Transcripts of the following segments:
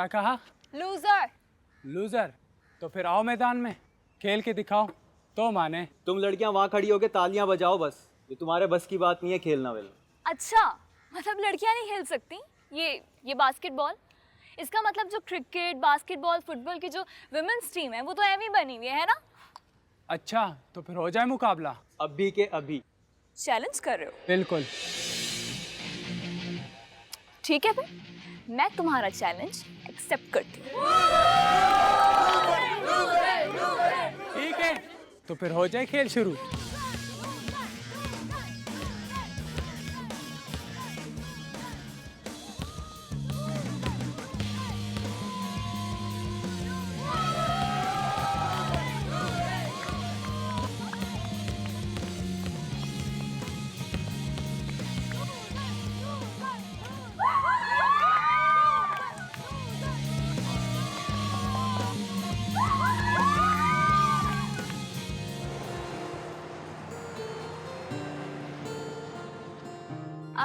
क्या कहा? Loser. Loser? तो फिर आओ मैदान में, खेल के दिखाओ तो माने। तुम लड़कियां वहाँ खड़ी होके तालियां बजाओ बस, ये तुम्हारे बस की बात नहीं है खेलना वेलना। अच्छा, मतलब लड़कियां नहीं खेल सकती ये बास्केटबॉल? इसका मतलब जो क्रिकेट, बास्केटबॉल, फुटबॉल की जो विमेंस टीम है वो तो एवी बनी हुई है ना? अच्छा, तो फिर हो जाए मुकाबला। अभी के अभी। चैलेंज कर रहे हो? बिल्कुल। ठीक है, फिर मैं तुम्हारा चैलेंज एक्सेप्ट करती हूँ। ठीक है, तो फिर हो जाए खेल शुरू।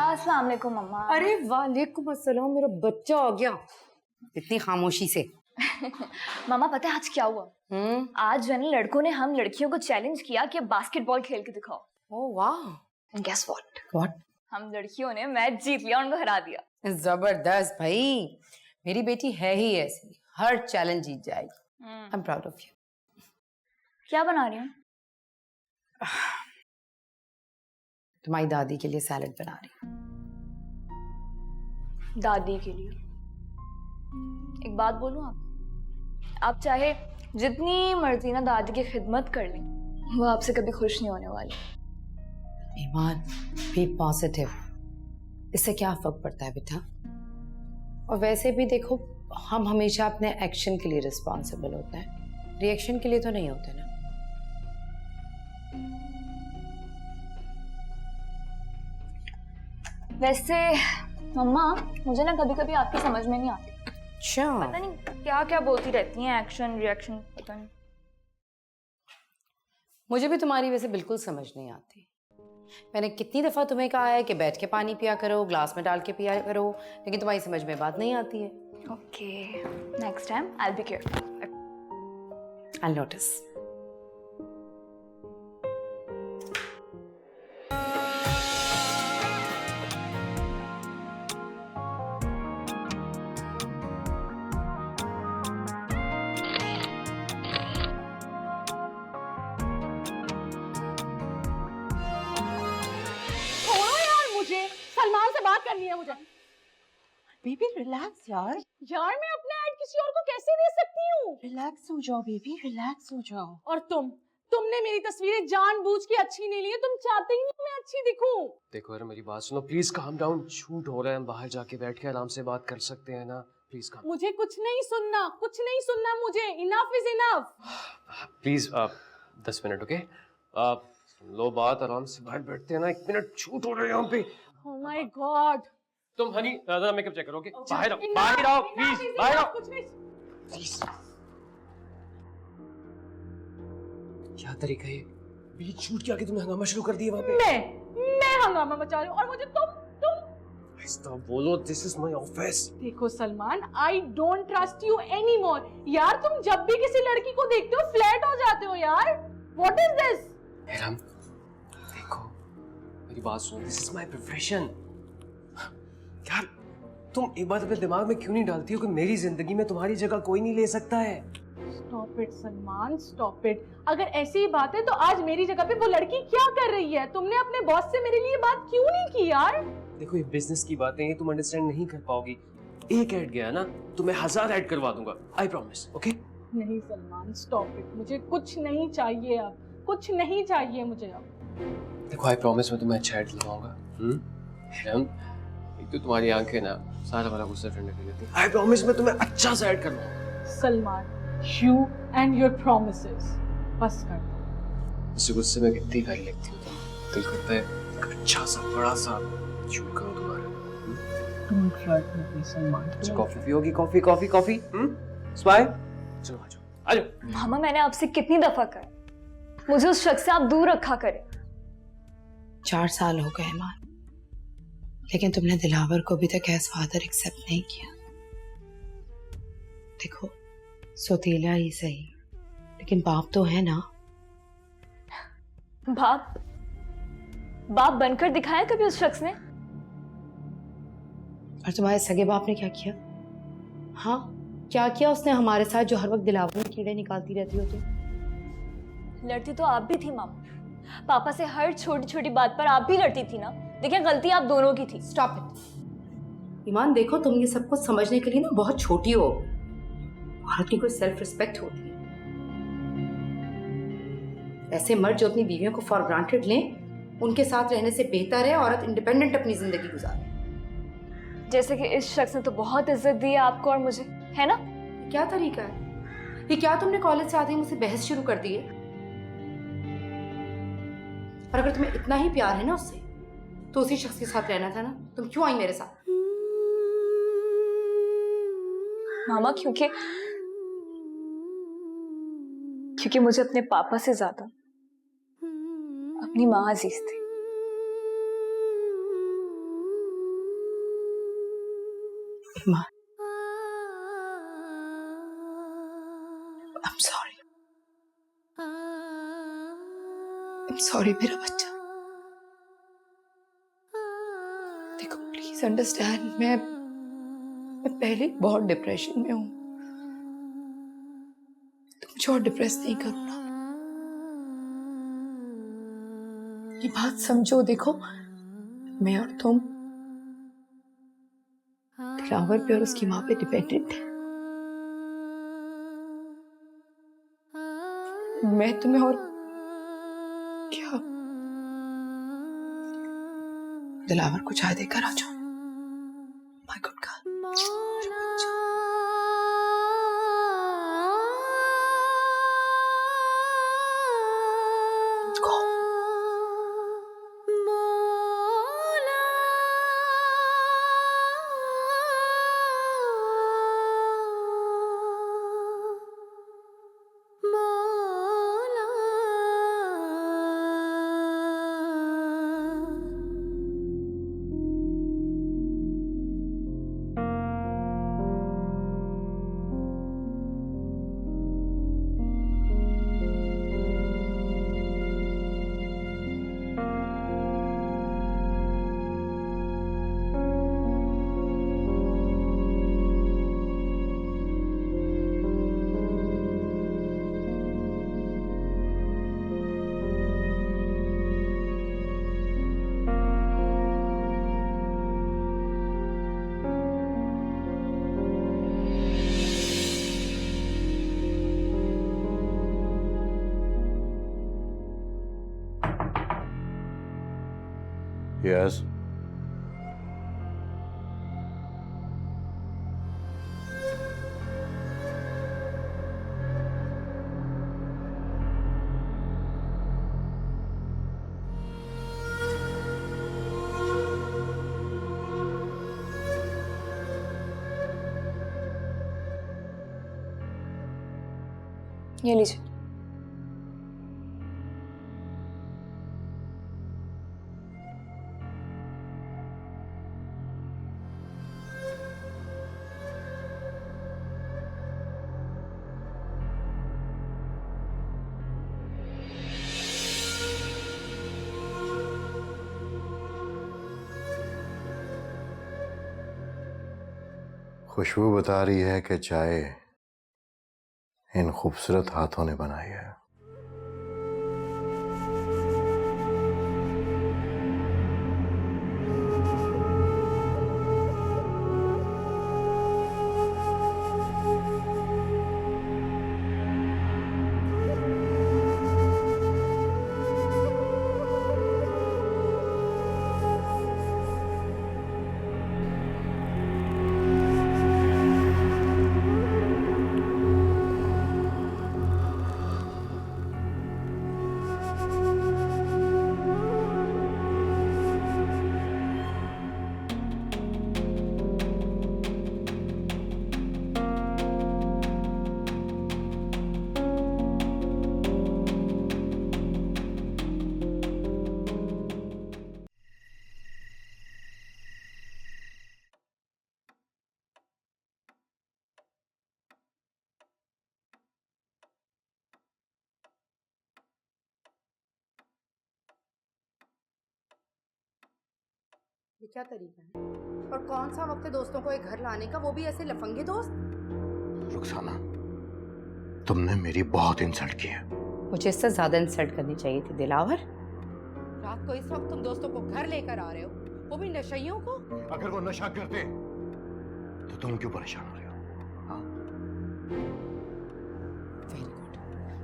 अस्सलाम वालेकुम मम्मा। अरे वालेकुम अस्सलाम, मेरा बच्चा आ गया इतनी खामोशी से। मम्मा पता है आज क्या हुआ? आज जो है ना, लड़कों ने हम लड़कियों को चैलेंज किया कि बास्केटबॉल खेल के दिखाओ। ओह वाह। And guess what? व्हाट? हम लड़कियों ने मैच जीत लिया, उनको हरा दिया। जबरदस्त भाई, मेरी बेटी है ही ऐसी, हर चैलेंज जीत जाएगी। I am proud of you. क्या बना रही हूँ? तुम्हारी दादी के लिए सैलेड बना रही हूँ। दादी के लिए? एक बात बोलूं, आप चाहे जितनी मर्जी ना दादी की खिदमत कर लें, वो आपसे कभी खुश नहीं होने वाली। ईमान, बी पॉजिटिव, इससे क्या फर्क पड़ता है बेटा? और वैसे भी देखो, हम हमेशा अपने एक्शन के लिए रिस्पॉन्सिबल होते हैं, रिएक्शन के लिए तो नहीं होते ना। वैसे मम्मा, मुझे ना कभी कभी आपकी समझ में नहीं आती। अच्छा, पता नहीं क्या क्या बोलती रहती हैं, एक्शन रिएक्शन, पता नहीं। मुझे भी तुम्हारी वैसे बिल्कुल समझ नहीं आती। मैंने कितनी दफा तुम्हें कहा है कि बैठ के पानी पिया करो, ग्लास में डाल के पिया करो, लेकिन तुम्हारी समझ में बात नहीं आती है। Okay, next time I will be careful. I will notice. Salman से बात करनी है मुझे। बेबी रिलैक्स यार। यार मैं अपना ऐड किसी और को कैसे दे सकती हूँ? रिलैक्स हो जाओ बेबी, रिलैक्स हो जाओ। और तुमने मेरी तस्वीरें जानबूझ के अच्छी नहीं ली है, तुम चाहते ही नहीं मैं अच्छी दिखूं। देखो यार मेरी बात सुनो प्लीज, काम डाउन। शूट हो रहा है, हम बाहर जाके बैठ के आराम से बात कर सकते हैं ना, प्लीज काम। मुझे कुछ नहीं सुनना मुझे। Enough is enough. Please 10 minute, okay? लो बात, आराम से बाहर बैठते हैं ना। 1 मिनट, शूट हो रहा है यहाँ पे। Oh my God. तुम हनी जरा मेकअप चेक करो, ओके? बाहर आओ, बाहर आओ प्लीज, बाहर आओ प्लीज। क्या तरीका है? बीच शूट के आगे तुमने हंगामा शुरू कर दिया वहाँ पे। मैं हंगामा मचा रही हूँ और मुझे तुम स्टॉप बोलो, दिस इज माय ऑफिस। देखो Salman, I don't trust you any more. यार तुम जब भी किसी लड़की को देखते हो फ्लैट हो जाते हो यार। What is this? हेरम, देखो मेरी बात सुनो, दिस इज माय प्रोफेशन। यार तुम एक बात अपने दिमाग में क्यों नहीं डालती हो कि मेरी जिंदगी में तुम्हारी जगह कोई नहीं ले सकता है? Stop it Salman, stop it. अगर ऐसी ही बात है तो आज मेरी जगह पे वो लड़की क्या कर रही है? तुमने अपने बॉस से मेरे लिए बात क्यों नहीं की यार? देखो ये बिजनेस की बातें हैं, तुम अंडरस्टैंड नहीं कर पाओगी। एक ऐड गया ना तो मैं 1000 ऐड करवा दूंगा, आई प्रॉमिस, ओके? नहीं सलमान, स्टॉप इट। मुझे कुछ नहीं चाहिए अब, कुछ नहीं चाहिए मुझे अब। देखो आई प्रॉमिस मैं तुम्हें अच्छा ऐड दिलवाऊंगा। हिरन, एक तो तुम्हारी आंखें ना सारा वाला गुस्सा ठंडा कर देती हैं। आई प्रॉमिस मैं तुम्हें अच्छा सा ऐड करवाऊंगा। Salman, you and your promises, बस कर दो। इस गुस्से में कितनी प्यारी लगती हो तुम, दिल करता है एक अच्छा सा बड़ा सा शूट करो तुम्हारा। तुम फ्लर्ट मत कर सलमान। अच्छा कॉफी पियोगी? Coffee coffee coffee. स्माइल, चलो आ जाओ आ जाओ। मामा मैंने आपसे कितनी दफा कहा मुझे उस शख्स से आप दूर रखा करें। 4 साल हो गए ईमान, लेकिन तुमने दिलावर को अभी तक एज फादर एक्सेप्ट नहीं किया। देखो, सौतेला ही सही, लेकिन बाप तो है ना। बाप? बाप बनकर दिखाया कभी उस शख्स ने? और तुम्हारे सगे बाप ने क्या किया? हाँ, क्या किया उसने हमारे साथ, जो हर वक्त दिलावर में कीड़े निकालती रहती हो तुम? लड़ती तो आप भी थी मामा। पापा से हर छोटी छोटी बात पर आप भी लड़ती थी ना। देखिए, गलती आप दोनों की थी। Stop it. ईमान, देखो तुम ये सब कुछ समझने के लिए ना बहुत छोटी हो। औरत की कोई सेल्फ रिस्पेक्ट होती है। ऐसे मर्द जो अपनी बीवियों को फॉर ग्रांटेड लें, उनके साथ रहने से बेहतर है औरत इंडिपेंडेंट अपनी जिंदगी गुजारे। जैसे कि इस शख्स ने तो बहुत इज्जत दी है आपको और मुझे, है ना? क्या तरीका है ये? क्या तुमने कॉलेज से आते ही मुझसे बहस शुरू कर दी है? और अगर तुम्हें इतना ही प्यार है ना उससे, तो उसी शख्स के साथ रहना था ना। तुम क्यों आई मेरे साथ? मामा, क्योंकि मुझे अपने पापा से ज्यादा अपनी माँ अजीज थी। ईमान, I'm sorry मेरा बच्चा। देखो प्लीज अंडरस्टैंड, मैं पहले बहुत डिप्रेशन में हूँ, तो मुझे और डिप्रेस नहीं करो ना। ये बात समझो। देखो, मैं और तुम दिलावर पे और उसकी माँ पे डिपेंडेंट है। मैं तुम्हें और क्या दिलावर को चाय देकर आ जाओ। My good girl. Yes. ये लीजिए। खुशबू बता रही है कि चाय इन खूबसूरत हाथों ने बनाई है। ये क्या तरीका है? और कौन सा वक्त है दोस्तों को एक घर लाने का, वो भी ऐसे लफंगे दोस्त? रुखसाना, तुमने मेरी बहुत इंसल्ट की है। मुझे इससे ज्यादा इंसल्ट करनी चाहिए थी दिलावर। रात को इस वक्त तुम दोस्तों को घर लेकर आ रहे हो, वो भी नशइयों को। अगर वो नशा करते तो तुम क्यों परेशान हो रहे हो? हाँ? वेरी गुड,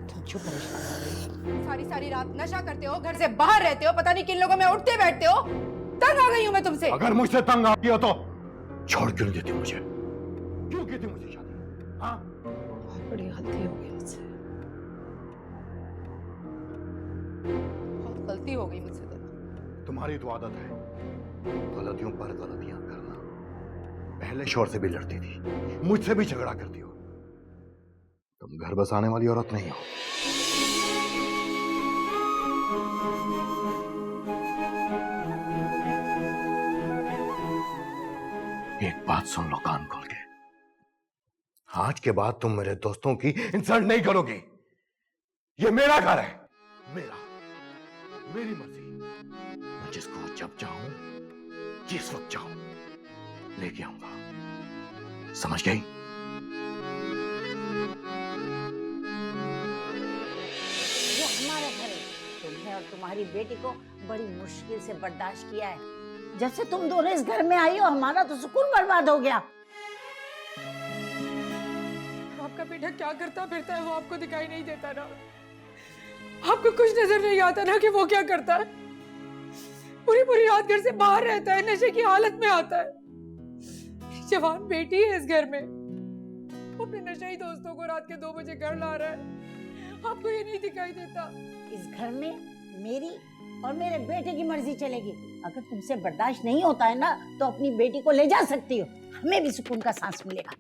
तुम क्यों परेशान हो रही हो? सारी सारी रात नशा करते हो, घर से बाहर रहते हो, पता नहीं किन लोगों में उठते बैठते हो। तंग आ गई हूं मैं तुमसे। अगर मुझसे तंग आ गई हो तो छोड़ क्यों नहीं देती मुझे? क्यों की थी मुझे शादी? हाँ? बहुत बड़ी गलती हो गई मुझसे। बहुत गलती हो गई मुझसे तो। तुम्हारी तो आदत है गलतियों पर गलतियां करना। पहले शोर से भी लड़ती थी, मुझसे भी झगड़ा करती हो। तुम घर बसाने वाली औरत नहीं हो। एक बात सुन लो कान खोल के, आज के बाद तुम मेरे दोस्तों की इंसल्ट नहीं करोगी। ये मेरा घर है, मेरा, मेरी मर्जी। मैं जिसको जब चाहूं, जिस वक्त चाहूं लेके आऊंगा। समझ गई? ये हमारा घर है। तुम्हें और तुम्हारी बेटी को बड़ी मुश्किल से बर्दाश्त किया है। जब से तुम दोनों इस घर में आई हो, हमारा तो सुकून बर्बाद हो गया। आपका बेटा क्या करता फिरता है वो आपको दिखाई नहीं देता ना? आपको कुछ नजर नहीं आता ना कि वो क्या करता है? पूरी पूरी रात घर से बाहर रहता है, नशे की हालत में आता है। जवान बेटी है इस घर में, वो अपने नशेई दोस्तों को रात के 2 बजे घर ला रहा है। आपको ये नहीं दिखाई देता? इस घर में मेरी और मेरे बेटे की मर्जी चलेगी। अगर तुमसे बर्दाश्त नहीं होता है ना, तो अपनी बेटी को ले जा सकती हो, हमें भी सुकून का सांस मिलेगा।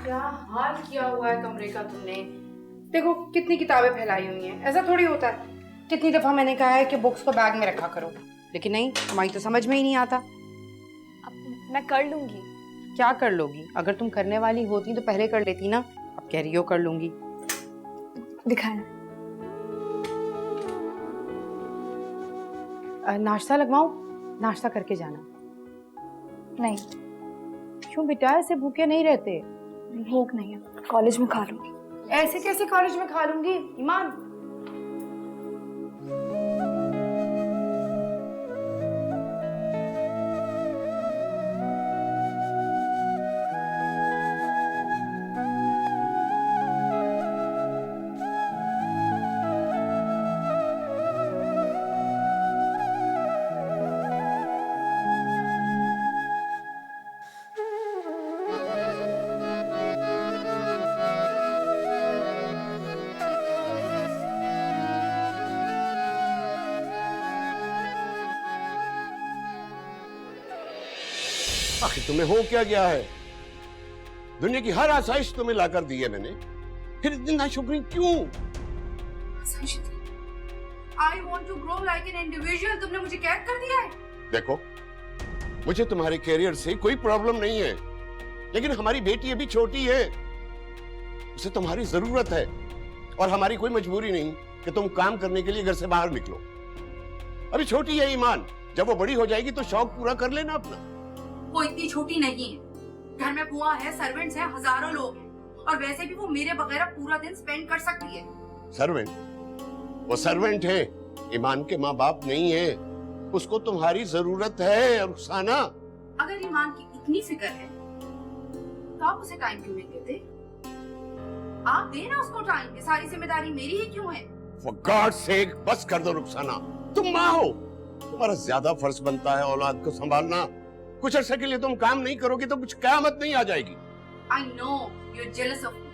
क्या हाल किया हुआ है कमरे का तुमने? देखो कितनी किताबें फैलाई हुई हैं। ऐसा थोड़ी होता है। कितनी दफा मैंने कहा है कि बुक्स को बैग में रखा करो, लेकिन नहीं, तुम्हारी तो समझ में ही नहीं आता। अब मैं कर लूंगी। क्या कर लोगी? अगर तुम करने वाली होती तो पहले कर लेती ना। अब कह रही हो कर लूंगी। दिखाएं। नाश्ता लगवाऊं? नाश्ता करके जाना। नहीं, क्यों बेटा, ऐसे भूखे नहीं रहते। भूख नहीं है, कॉलेज में खा लूंगी। ऐसे कैसे कॉलेज में खा लूंगी? ईमान, आखिर तुम्हें हो क्या गया है? दुनिया की हर आसाइश तुम्हें लाकर दी है मैंने, फिर इतनी नाशुक्री क्यों? I want to grow like an individual. तुमने मुझे कैद कर दिया है। देखो, मुझे तुम्हारे कैरियर से कोई प्रॉब्लम नहीं है, लेकिन हमारी बेटी अभी छोटी है, उसे तुम्हारी जरूरत है, और हमारी कोई मजबूरी नहीं कि तुम काम करने के लिए घर से बाहर निकलो। अभी छोटी है ईमान, जब वो बड़ी हो जाएगी तो शौक पूरा कर लेना अपना। वो इतनी छोटी नहीं है। घर में बुआ है, सर्वेंट्स हैं, हजारों लोग हैं, और वैसे भी वो मेरे बगैर पूरा दिन स्पेंड कर सकती है। सर्वेंट? वो सर्वेंट है, ईमान के माँ बाप नहीं है। उसको तुम्हारी जरूरत है रुखसाना। अगर ईमान की इतनी फिक्र है तो आप उसे टाइम क्यों नहीं देते? आप देना उसको टाइम, ये सारी जिम्मेदारी मेरी ही क्यों है? For God's sake, बस कर दो रुखसाना, तुम माँ हो, तुम्हारा ज्यादा फर्ज बनता है औलाद को संभालना। कुछ अर्से के लिए तुम काम नहीं करोगे तो कुछ क़यामत नहीं आ जाएगी। I know you're jealous of me.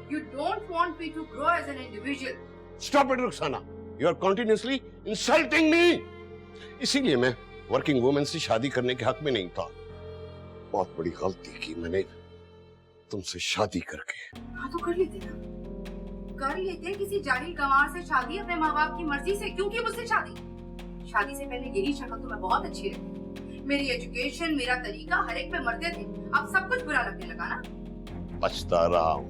You don't want me to grow as an individual. Stop it Rukhsana, you are continuously insulting me. इसीलिए मैं वर्किंग वुमेन से शादी करने के हक में नहीं था। बहुत बड़ी गलती की मैंने तुमसे शादी करके। हाँ तो कर लेते ना, कर लेते किसी जाहिल गंवार से शादी अपने माँ बाप की मर्जी से। क्यों की मुझसे शादी? शादी से पहले यही शक्ल तुम्हें बहुत अच्छी लगती, मेरी एजुकेशन, मेरा तरीका, हर एक पे मरते थे। अब सब कुछ बुरा लगने लगा ना? पछता रहा हूँ,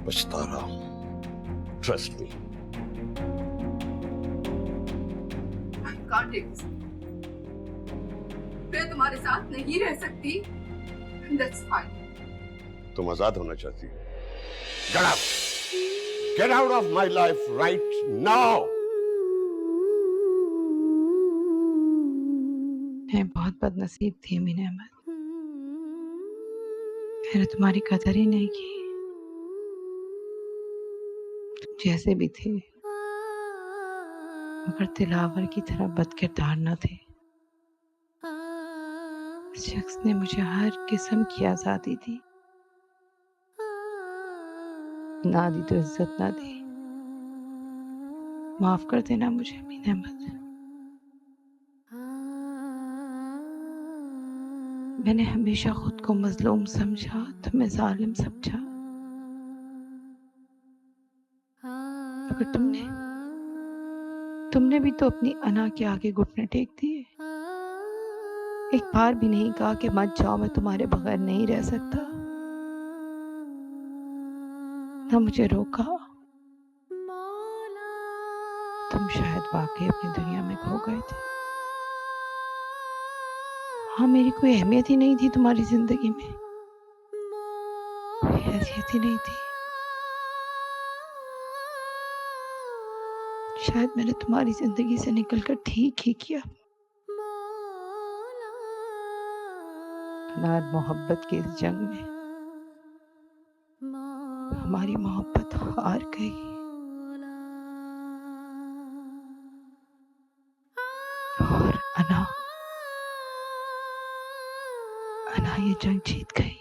पछता रहा हूँ, trust me. Can't take this. मैं तुम्हारे साथ नहीं रह सकती। That's fine. तुम आजाद होना चाहती हो? Get out! Get out of my life right now! मैं बहुत बदनसीब थी मीना अहमद, मैंने तुम्हारी कदर ही नहीं की। तुम जैसे भी थे मगर दिलावर की तरह बदकिरदार न थे। इस शख्स ने मुझे हर किस्म की आजादी दी, ना दी तो इज्जत ना दी। माफ कर देना मुझे मीना अहमद। मैंने हमेशा खुद को मजलूम समझा, तुम्हें जालिम समझा, मगर तुमने भी तो अपनी अना के आगे घुटने टेक दिए। एक बार भी नहीं कहा कि मत जाओ, मैं तुम्हारे बगैर नहीं रह सकता। ना मुझे रोका। तुम शायद वाकई अपनी दुनिया में खो गए थे। हाँ, मेरी कोई अहमियत ही नहीं थी तुम्हारी जिंदगी में, कोई हैसियत ही नहीं थी। शायद मैंने तुम्हारी जिंदगी से निकलकर ठीक ही किया। नार मोहब्बत की इस जंग में हमारी मोहब्बत हार गई, और अना ये जंग जीत गई।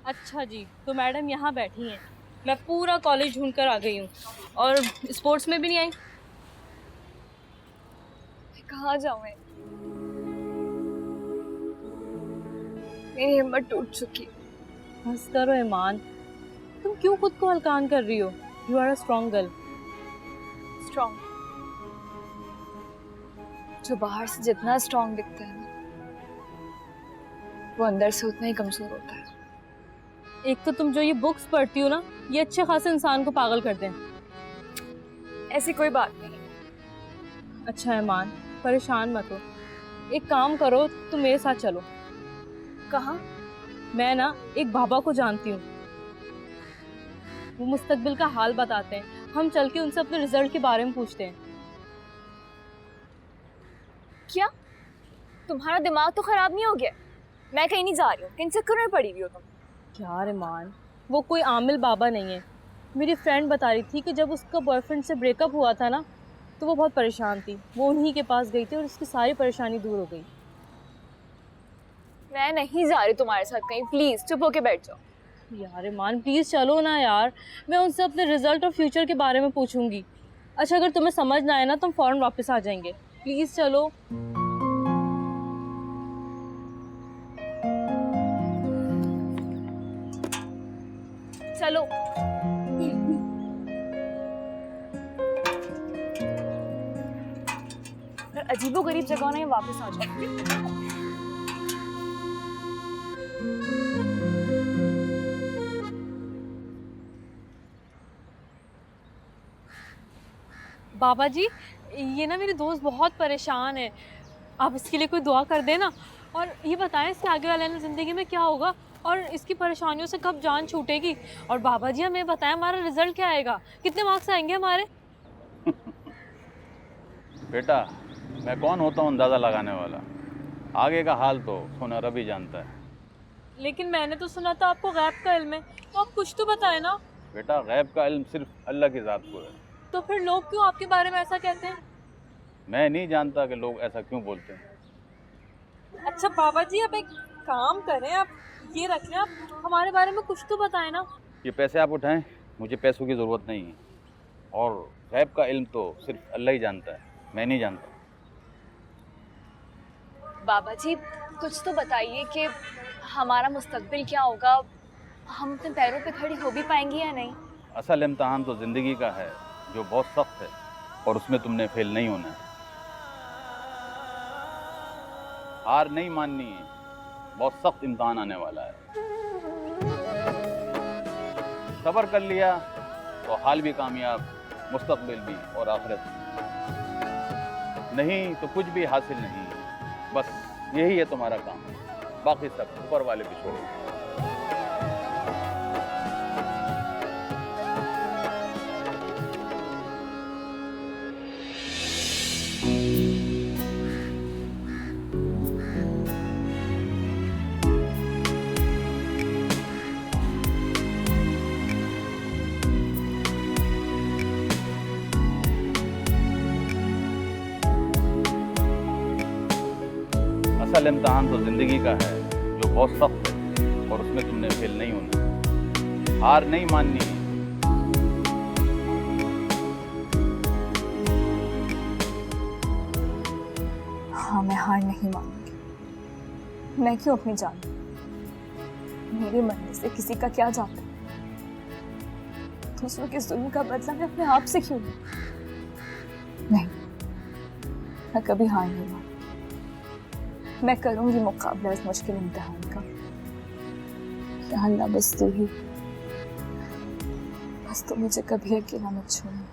अच्छा जी, तो मैडम यहाँ बैठी हैं। मैं पूरा कॉलेज ढूंढ कर आ गई हूँ, और स्पोर्ट्स में भी नहीं आई। कहाँ जाऊँ मैं? मेरी हिम्मत टूट चुकी। बस करो ईमान, तुम क्यों खुद को हल्कान कर रही हो? You are a strong girl. Strong? जो बाहर से जितना स्ट्रॉन्ग दिखता है ना, वो अंदर से उतना ही कमजोर होता है। एक तो तुम जो ये बुक्स पढ़ती हो ना, ये अच्छे खासे इंसान को पागल कर दें। ऐसी कोई बात नहीं। अच्छा ईमान, परेशान मत हो। एक काम करो, तुम मेरे साथ चलो। कहाँ? मैं ना एक बाबा को जानती हूँ, वो मुस्तकबिल का हाल बताते हैं। हम चल के उनसे अपने रिजल्ट के बारे में पूछते हैं। क्या तुम्हारा दिमाग तो खराब नहीं हो गया? मैं कहीं नहीं जा रही हूँ, किन चक्कर में पड़ी हुई हो तुम? यार ईमान, वो कोई आमिल बाबा नहीं है। मेरी फ्रेंड बता रही थी कि जब उसका बॉयफ्रेंड से ब्रेकअप हुआ था ना, तो वो बहुत परेशान थी। वो उन्हीं के पास गई थी और उसकी सारी परेशानी दूर हो गई। मैं नहीं जा रही तुम्हारे साथ कहीं, प्लीज चुप होके बैठ जाओ। यार ईमान प्लीज़ चलो ना यार, मैं उनसे अपने रिजल्ट और फ्यूचर के बारे में पूछूंगी। अच्छा, अगर तुम्हें समझ ना आए ना तो हम फ़ौरन वापस आ जाएंगे। प्लीज चलो। चलो। अजीबो गरीब जगह में वापस आ जाओ। बाबा जी, ये ना मेरे दोस्त बहुत परेशान है, आप इसके लिए कोई दुआ कर देना। और ये बताएं इसके आगे वाले ज़िंदगी में क्या होगा और इसकी परेशानियों से कब जान छूटेगी। और बाबा जी हमें बताएं हमारा रिजल्ट क्या आएगा, कितने मार्क्स आएंगे हमारे। बेटा, मैं कौन होता हूँ अंदाज़ा लगाने वाला, आगे का हाल तो सोना रब ही जानता है। लेकिन मैंने तो सुना था आपको गैब का इल्म है, तो आप कुछ तो बताएं ना। बेटा, गैब का इल्म सिर्फ अल्लाह की ज़ात को है। तो फिर लोग क्यों आपके बारे में ऐसा कहते हैं? मैं नहीं जानता कि लोग ऐसा क्यों बोलते हैं। अच्छा बाबा जी, आप एक काम करें, आप ये रख लें, आप हमारे बारे में कुछ तो बताएं ना। ये पैसे आप उठाएं, मुझे पैसों की ज़रूरत नहीं है। और गैब का इल्म तो सिर्फ अल्लाह ही जानता है, मैं नहीं जानता। बाबा जी कुछ तो बताइए कि हमारा मुस्तकबिल क्या होगा, हम अपने पैरों पे खड़ी हो भी पाएंगे या नहीं। असल इम्तहान तो ज़िंदगी का है जो बहुत सख्त है, और उसमें तुमने फेल नहीं होना है। हार नहीं माननी है, बहुत सख्त इम्तहान आने वाला है। सब्र कर लिया तो हाल भी कामयाब, मुस्तकबिल भी और आखिरत भी। नहीं तो कुछ भी हासिल नहीं। बस यही है तुम्हारा काम, बाकी सब ऊपर वाले पे छोड़ो। असल इम्तहान तो ज़िंदगी का है जो बहुत सख्त है, और उसमें तुमने फेल नहीं होना। हार नहीं माननी है। हाँ, मैं हार नहीं मानूंगी। मैं क्यों अपनी जान, मेरे मरने से किसी का क्या जाता है। दूसरों के जुल्म का बदला मैं अपने आप से क्यों लूं? नहीं, मैं कभी हार नहीं मानूंगी। मैं करूंगी मुकाबला इस मुश्किल इम्तिहान का। या अल्लाह, बस तो मुझे कभी अकेला मत छोड़ना।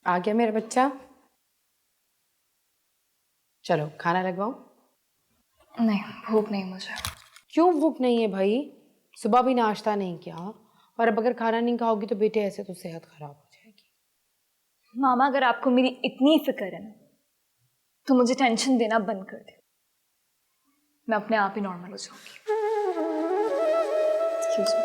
आ गया मेरा बच्चा, चलो खाना लगवाओ। नहीं, भूख नहीं मुझे। क्यों भूख नहीं है भाई? सुबह भी नाश्ता नहीं किया, और अब अगर खाना नहीं खाओगी तो बेटे ऐसे तो सेहत खराब हो जाएगी। मामा, अगर आपको मेरी इतनी फिक्र है ना, तो मुझे टेंशन देना बंद कर दे। मैं अपने आप ही नॉर्मल हो जाऊंगी। Excuse me.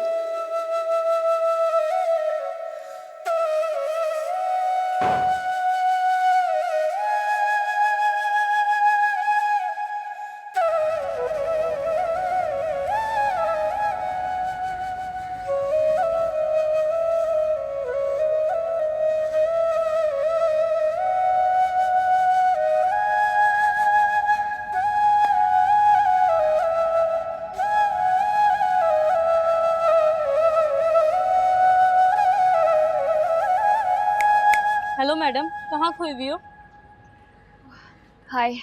हेलो मैडम, कहाँ खोई हुई हो? हाय,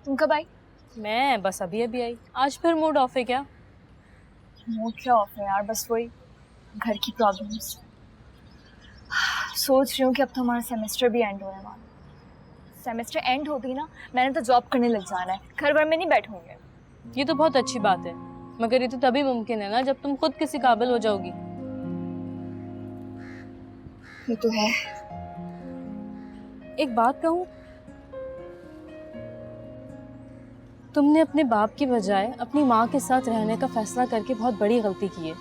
तुम कब आई? मैं बस अभी अभी आई। आज फिर मूड ऑफ है क्या? मूड क्या ऑफ है यार, बस वही घर की प्रॉब्लम्स। सोच रही हूँ कि अब तो हमारा सेमेस्टर भी एंड होने वाला। सेमेस्टर एंड होती ना, मैंने तो जॉब करने लग जाना है, घर भर में नहीं बैठूंगे। ये तो बहुत अच्छी बात है, मगर ये तो तभी मुमकिन है ना जब तुम खुद किसी काबिल हो जाओगी। ये तो है। एक बात कहूँ, तुमने अपने बाप की बजाय अपनी माँ के साथ रहने का फैसला करके बहुत बड़ी गलती की है।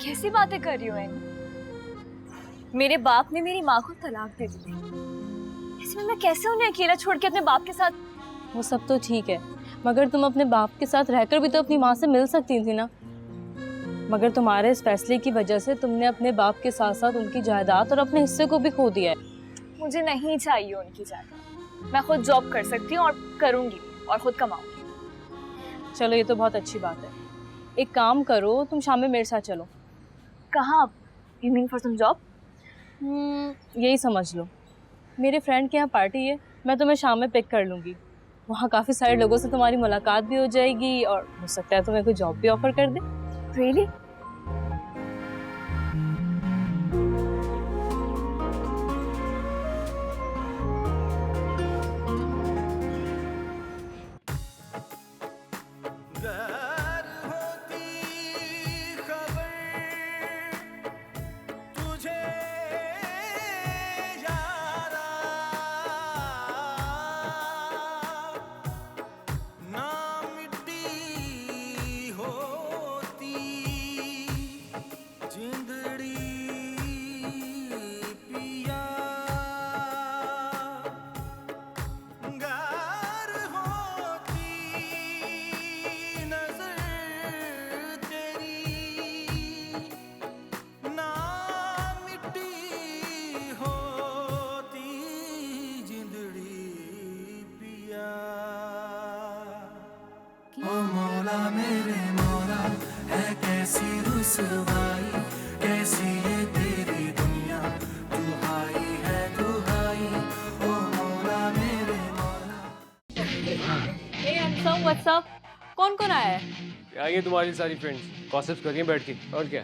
कैसी बातें कर रही हो एनी? मेरे बाप ने मेरी माँ को तलाक दे दी थी, इसमें मैं कैसे उन्हें अकेला छोड़ के अपने बाप के साथ? वो सब तो ठीक है, मगर तुम अपने बाप के साथ रहकर भी तो अपनी माँ से मिल सकती थी ना। मगर तुम्हारे इस फैसले की वजह से तुमने अपने बाप के साथ साथ उनकी जायदाद और अपने हिस्से को भी खो दिया है। मुझे नहीं चाहिए उनकी जायदाद, मैं खुद जॉब कर सकती हूँ और करूँगी और खुद कमाऊंगी। चलो ये तो बहुत अच्छी बात है। एक काम करो, तुम शाम में मेरे साथ चलो। कहाँ? You mean for some job? यही समझ लो। मेरे फ्रेंड के यहाँ पार्टी है, मैं तुम्हें शाम में पिक कर लूँगी। वहाँ काफ़ी सारे लोगों से तुम्हारी मुलाकात भी हो जाएगी और हो सकता है तुम्हें कोई जॉब भी ऑफर कर दे। रियली? What's up? कौन कौन आया है? क्या ये तुम्हारी सारी फ्रेंड्स गॉसिप कर रही हैं बैठ के, और क्या?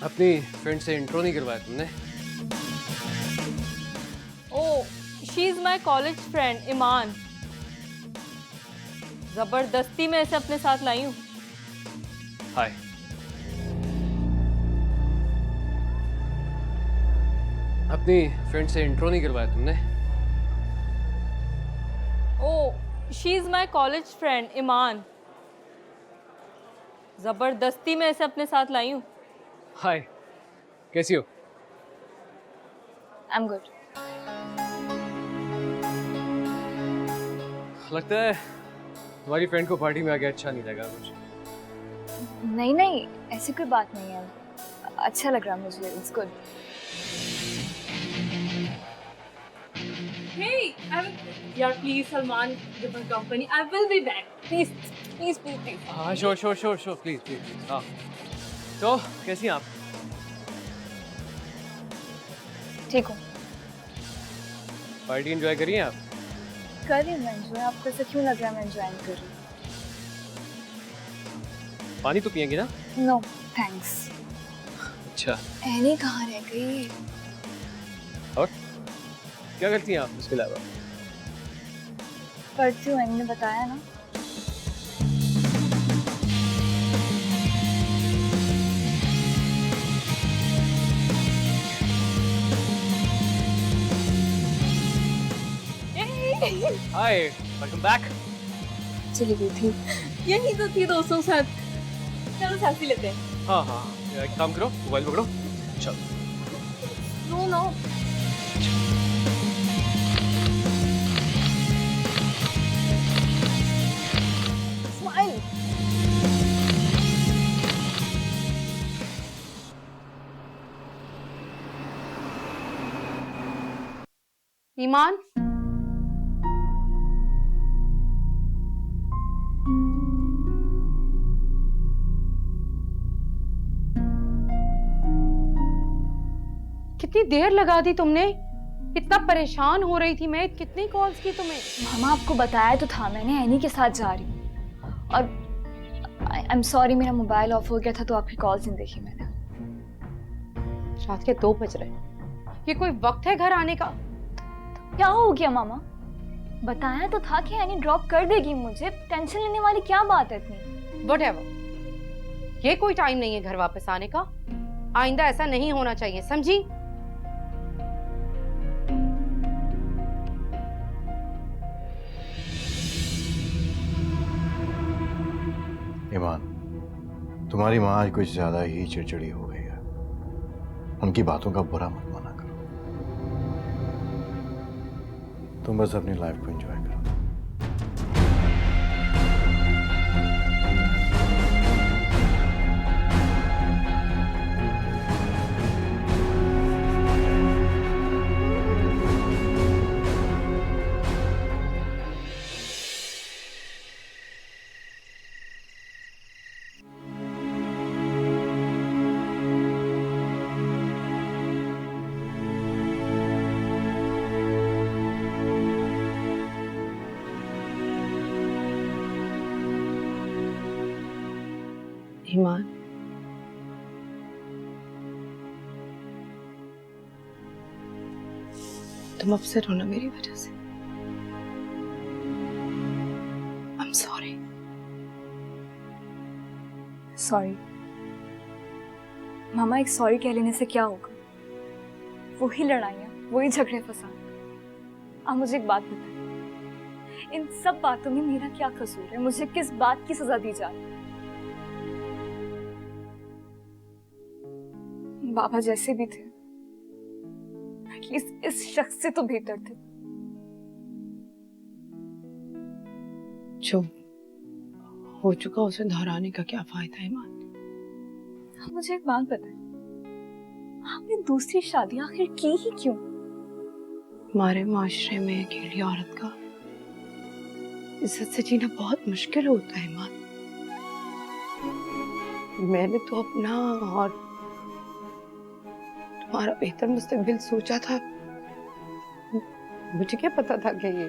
अपनी फ्रेंड से इंट्रो नहीं करवाया तुमने? Oh, she is my college friend Iman. जबरदस्ती मैं इसे अपने साथ लाई हूँ। हाय। अपनी फ्रेंड से इंट्रो नहीं करवाया तुमने? Oh, she is my college friend Iman. जबरदस्ती मैं इसे अपने साथ लाई हूँ। हाय, कैसी हो? I am good. लगता है तुम्हारी फ्रेंड को पार्टी में आके अच्छा नहीं लगा कुछ। नहीं नहीं, ऐसी कोई बात नहीं है, अच्छा लग रहा मुझे। It's good. Hey, यार please Salman, give us company. I will be back. Please, please, please, please. हाँ, श्योर, प्लीज। हाँ, तो कैसी हैं आप? ठीक हूँ। पार्टी एंजॉय करिए आप? कर रही हूँ मैं एंजॉय। आपको ऐसा क्यों लग रहा है मैं एंजॉय नहीं कर रही? पानी तो पिएंगे ना? No thanks. अच्छा। एनी कहाँ रह गई? और क्या करती हैं आप इसके अलावा? पढ़ती हूँ, एनी ने बताया ना। हाय, वेलकम बैक। चली गई थी। यही तो थी दोस्तों के साथ। चलो सेल्फी लेते हैं। हाँ, एक काम करो, मोबाइल पकड़ो, चलो। No no. स्माइल। ईमान, कितनी देर लगा दी तुमने? कितना परेशान हो रही थी मैं। कितनी कॉल्स की तुम्हें? मामा आपको बताया तो था मैंने, एनी के साथ जा रही हूँ। और आई एम सॉरी, मेरा मोबाइल ऑफ हो गया था तो आपकी कॉल्स नहीं देखी मैंने। रात के 2 बज रहे। ये कोई वक्त है घर आने का? क्या हो गया मामा? बताया तो था कि एनी ड्रॉप कर देगी मुझे। टेंशन लेने वाली क्या बात है इतनी? Whatever. ये कोई टाइम नहीं है घर वापस आने का। आइंदा ऐसा नहीं होना चाहिए, समझी? ईमान, तुम्हारी माँ आज कुछ ज्यादा ही चिड़चिड़ी हो गई है। उनकी बातों का बुरा मत माना करो। तुम बस अपनी लाइफ को एंजॉय करो। ईमान, तुम अपसेट हो ना मेरी वजह से। I'm sorry. सॉरी मामा, एक सॉरी कह लेने से क्या होगा? वही लड़ाइयाँ, वही झगड़े फसाद। आप मुझे एक बात बताएं, इन सब बातों में मेरा क्या कसूर है? मुझे किस बात की सजा दी जा रही है? बाबा जैसे भी थे, एटलीस्ट इस शख्स से तो बेहतर थे। जो हो चुका उसे दोहराने का क्या फायदा ईमान? आप मुझे एक बात बताएं, आपने दूसरी शादी आखिर की ही क्यों? हमारे माशरे में अकेली औरत का इज्जत से जीना बहुत मुश्किल होता है ईमान। मैंने तो अपना और तुम्हारा बेहतर मुस्तकबिल सोचा था। मुझे क्या पता था कि ये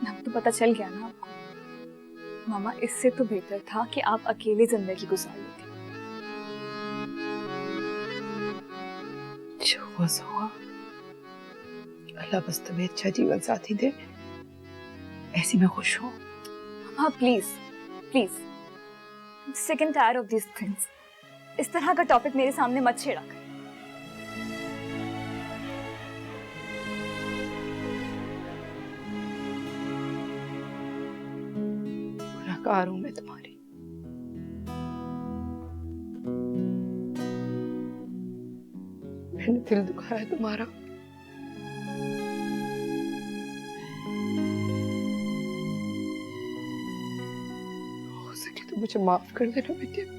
अब तो पता चल गया ना आपको। मामा, इससे तो बेहतर था कि आप अकेले जिंदगी गुजार लेते। जो हुआ सो हुआ। अल्लाह बस तुम्हें अच्छा जीवन साथी दे, ऐसी मैं खुश हूँ। मामा please please, sick and tired of these things. इस तरह का टॉपिक मेरे सामने मत छेड़ा कर। गुनहगार हूं मैं तुम्हारी। मैंने दिल दुखाया तुम्हारा। हो सके तो मुझे माफ कर देना बेटे।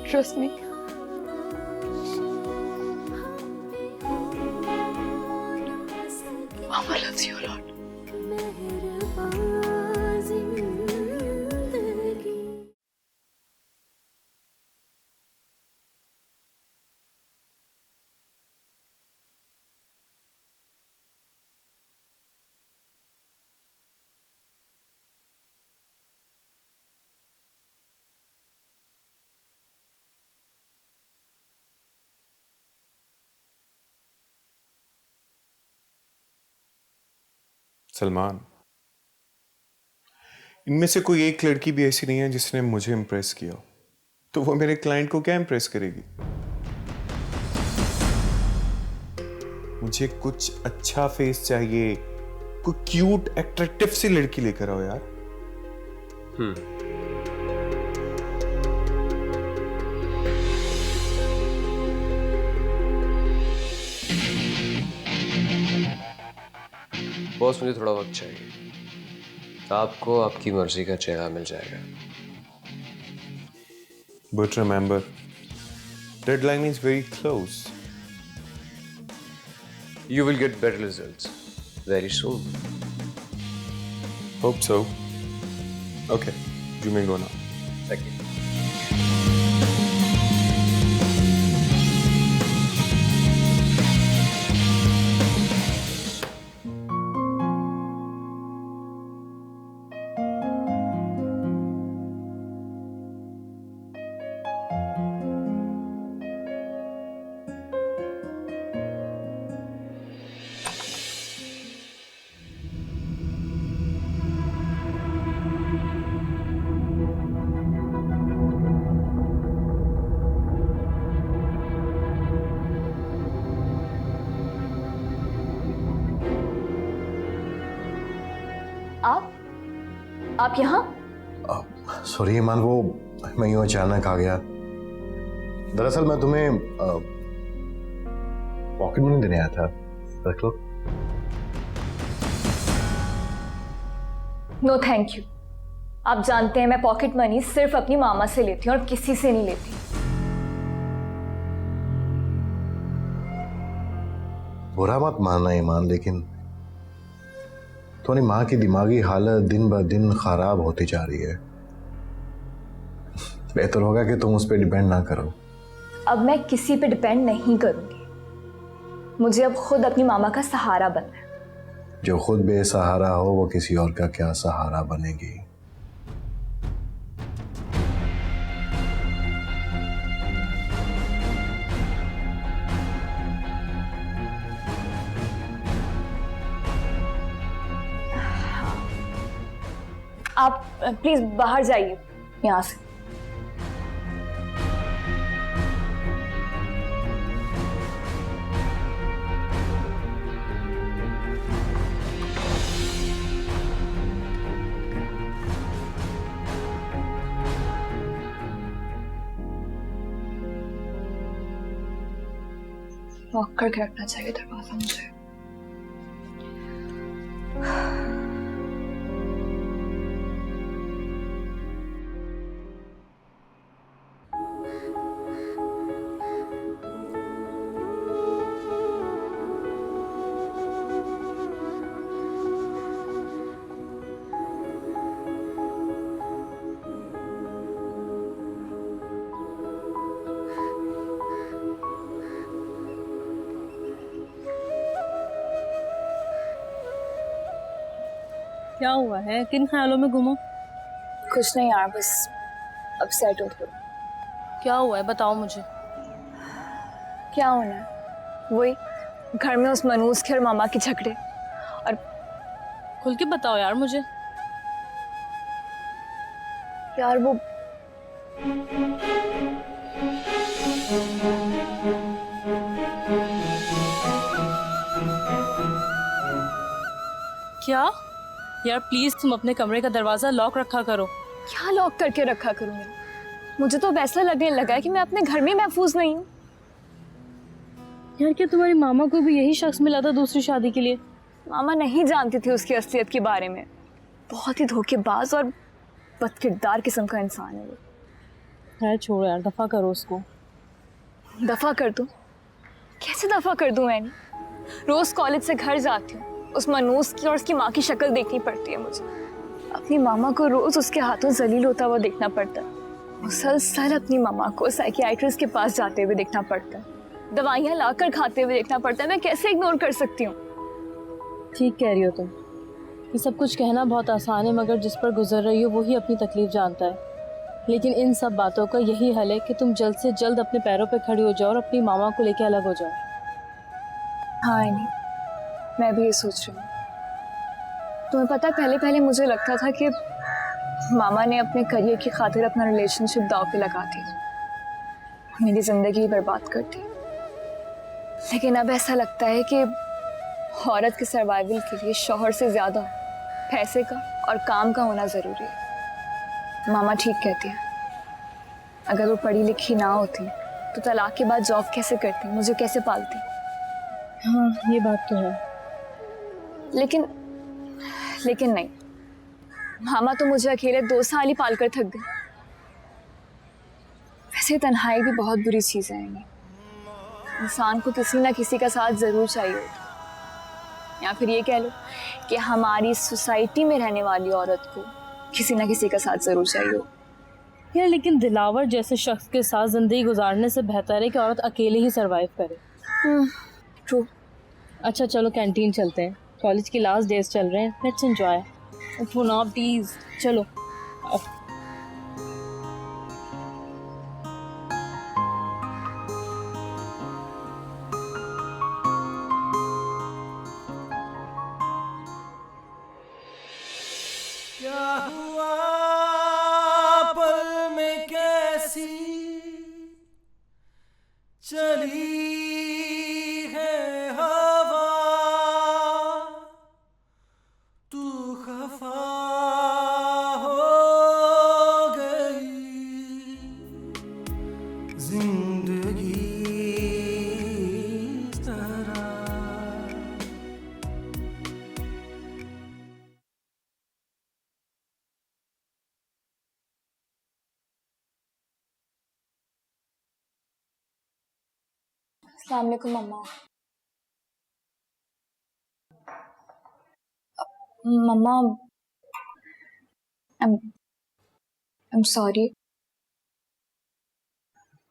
Trust me. Mama loves you a lot. Salman, इनमें से कोई एक लड़की भी ऐसी नहीं है जिसने मुझे इम्प्रेस किया, तो वो मेरे क्लाइंट को क्या इम्प्रेस करेगी? मुझे कुछ अच्छा फेस चाहिए, कोई क्यूट अट्रैक्टिव सी लड़की लेकर आओ यार। बॉस, मुझे थोड़ा वक्त चाहिए। आपको आपकी मर्जी का चेहरा मिल जाएगा। But remember, deadline is very close. You will get better results very soon. Hope so. Okay, you may go now. Thank you. आप यहाँ? सॉरी ईमान, वो मैं यूं अचानक आ गया। दरअसल मैं तुम्हें पॉकेट मनी देने आया था, रख लो। No thank you. आप जानते हैं मैं पॉकेट मनी सिर्फ अपनी मामा से लेती हूँ और किसी से नहीं लेती। बुरा मत मानना ईमान, लेकिन तुम्हारी माँ की दिमागी हालत दिन ब दिन खराब होती जा रही है। बेहतर होगा कि तुम उस पर डिपेंड ना करो। अब मैं किसी पे डिपेंड नहीं करूंगी। मुझे अब खुद अपनी मामा का सहारा बनना है। जो खुद बेसहारा हो वो किसी और का क्या सहारा बनेगी। आप प्लीज बाहर जाइए यहाँ से। लॉक करके रखना चाहिए दरवाजा मुझे। क्या हुआ है? किन ख्यालों में गुम हो? कुछ नहीं यार, बस अपसेट हो थोड़ा। क्या हुआ है बताओ मुझे। क्या होना है? वही घर में उस मनूस के और मामा के झगड़े। और खुल के बताओ यार मुझे। यार वो क्या? यार प्लीज तुम अपने कमरे का दरवाजा लॉक रखा करो। क्या लॉक करके रखा करूँ मैं? मुझे तो वैसा लगने लगा है कि मैं अपने घर में महफूज नहीं हूँ। यार क्या तुम्हारी मामा को भी यही शख्स मिला था दूसरी शादी के लिए? मामा नहीं जानती थी उसकी असलियत के बारे में। बहुत ही धोखेबाज और बदकिरदार किस्म का इंसान है वो। यार छोड़ो यार, दफा करो उसको। दफा कर दूं? कैसे दफा कर दूं? मैंने रोज कॉलेज से घर जाती हूँ, उस मनूस की और उसकी माँ की शक्ल देखनी पड़ती है मुझे। अपनी मामा को रोज उसके हाथों जलील होता हुआ देखना पड़ता है। मुसलसल अपनी मामा को साइकियाट्रिस्ट के पास जाते हुए देखना पड़ता है, दवाइयाँ लाकर खाते हुए देखना पड़ता है। मैं कैसे इग्नोर कर सकती हूँ? ठीक कह रही हो तुम। ये सब कुछ कहना बहुत आसान है, मगर जिस पर गुजर रही हो वही अपनी तकलीफ जानता है। लेकिन इन सब बातों का यही हल है कि तुम जल्द से जल्द अपने पैरों पर खड़ी हो जाओ और अपनी मामा को लेकर अलग हो जाओ। हाँ नहीं, मैं भी ये सोच रही हूँ। तुम्हें पता है, पहले पहले मुझे लगता था कि मामा ने अपने करियर की खातिर अपना रिलेशनशिप दांव पे लगा दी, मेरी जिंदगी बर्बाद कर दी। लेकिन अब ऐसा लगता है कि औरत के सर्वाइवल के लिए शौहर से ज्यादा पैसे का और काम का होना जरूरी है। मामा ठीक कहती है, अगर वो पढ़ी लिखी ना होती तो तलाक के बाद जॉब कैसे करती, मुझे कैसे पालती। हाँ ये बात तो है। लेकिन नहीं, मामा तो मुझे अकेले 2 साल ही पालकर थक गए। वैसे तन्हाई भी बहुत बुरी चीज है। इंसान को किसी ना किसी का साथ जरूर चाहिए होता, या फिर ये कह लो कि हमारी सोसाइटी में रहने वाली औरत को किसी ना किसी का साथ जरूर चाहिए हो। यार लेकिन दिलावर जैसे शख्स के साथ जिंदगी गुजारने से बेहतर है कि औरत अकेले ही सरवाइव करे। ट्रू। अच्छा चलो कैंटीन चलते हैं, कॉलेज की लास्ट डेज चल रहे हैं, लेट्स एंजॉय। उठो ना प्लीज, चलो। क्या हुआ पल में कैसी चली है हवा, तू खफा अस्सलाम वालेकुम मम्मा। मम्मा, I'm sorry।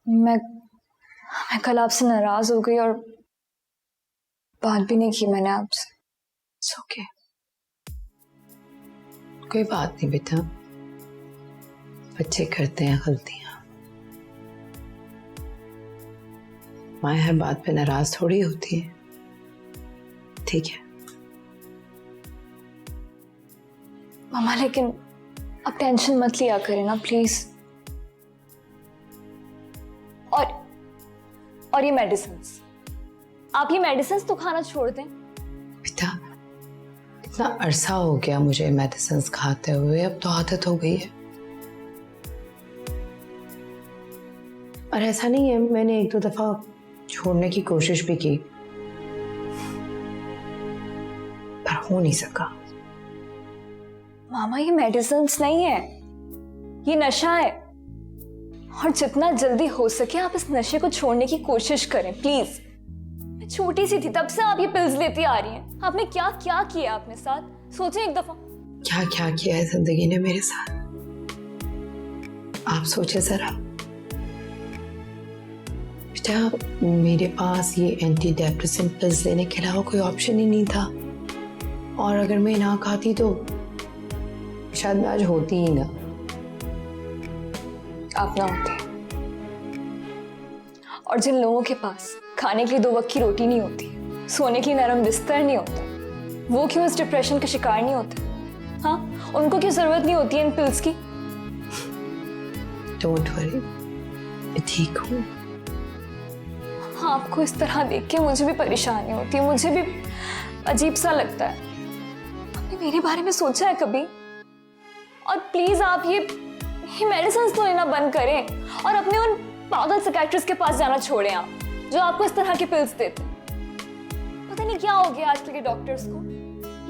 मैं कल आपसे नाराज हो गई और बात भी नहीं की मैंने आपसे। It's okay। कोई बात नहीं बेटा, बच्चे करते हैं गलतियां। माँ हर बात पे नाराज थोड़ी होती है, ठीक है। मम्मा लेकिन अब टेंशन मत लिया करें ना प्लीज। और ये मेडिसिन्स, आप ये मेडिसिन्स तो खाना छोड़ दें। बेटा इतना अरसा हो गया मुझे मेडिसिन्स खाते हुए, अब तो आदत हो गई है। और ऐसा नहीं है, मैंने 1-2 दफा छोड़ने की कोशिश भी की पर हो नहीं सका। मामा ये मेडिसिन्स नहीं है, ये नशा है। और जितना जल्दी हो सके आप इस नशे को छोड़ने की कोशिश करें प्लीज। मैं छोटी सी थी तब से आप ये पिल्स लेती आ रही हैं। आपने क्या क्या किया अपने साथ, सोचें एक दफा। क्या क्या किया है जिंदगी ने मेरे साथ, आप सोचे जरा। बेटा मेरे पास ये एंटी डिप्रेसेंट पिल्स लेने के अलावा कोई ऑप्शन ही नहीं था, और अगर मैं ना खाती तो शायद मैं आज होती ही ना। आप ना होते। और जिन लोगों के पास खाने के लिए 2 वक्त की रोटी नहीं होती, सोने के लिए नरम बिस्तर नहीं होता, वो क्यों इस डिप्रेशन का शिकार नहीं होते? हाँ, उनको क्यों जरूरत नहीं होती है इन पिल्स की? डोंट वरी, मैं ठीक हूँ। हाँ, आपको इस तरह देख के मुझे भी परेशानी होती है, मुझे भी अजीब सा लगता है। आपने मेरे बारे में सोचा है कभी? और प्लीज आप ये मेडिसिन तो लेना बंद करें और अपने उन पागल साइकियाट्रिस्ट के पास जाना छोड़ें आप, जो आपको इस तरह के पिल्स देते। पता नहीं क्या हो गया आजकल के डॉक्टर्स को।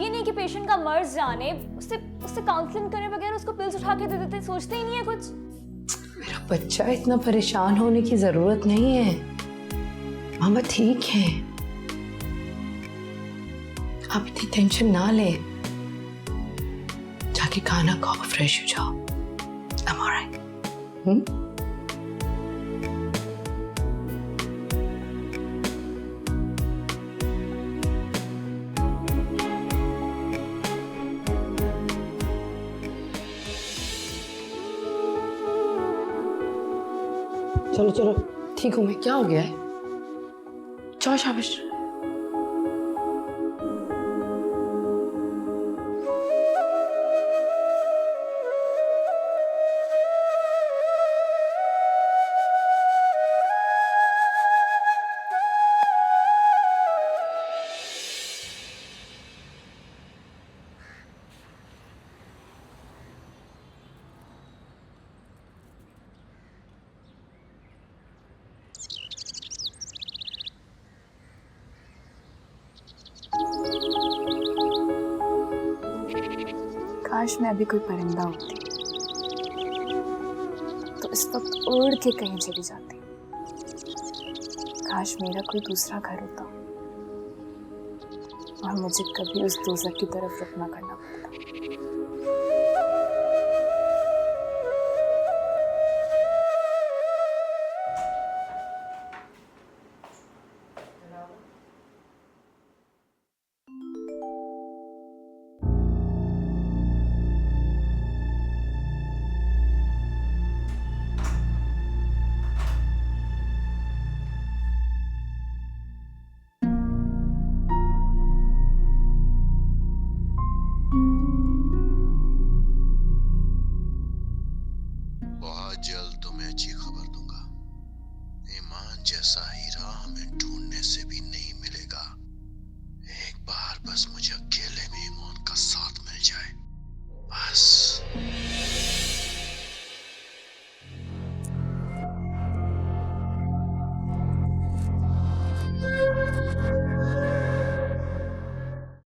ये नहीं कि पेशेंट का मर्ज जाने, उससे काउंसलिंग करने बगैर उसको पिल्स उठा के दे देते, सोचते ही नहीं है कुछ। मेरा बच्चा इतना परेशान होने की जरूरत नहीं है, मामा ठीक है। आप इतनी टेंशन ना लें, जाके खाना खाओ, फ्रेश हो जाओ। I'm alright। चलो चलो ठीक हूँ मैं। क्या हो गया है? जाओ शाबाश। काश मैं अभी कोई परिंदा होती तो इस वक्त उड़ के कहीं चली जाती। काश मेरा कोई दूसरा घर होता और मुझे कभी उस दोज़ख की तरफ रुख ना करना पड़ता। बहुत जल्द तुम्हें अच्छी खबर दूंगा। ईमान जैसा हीरा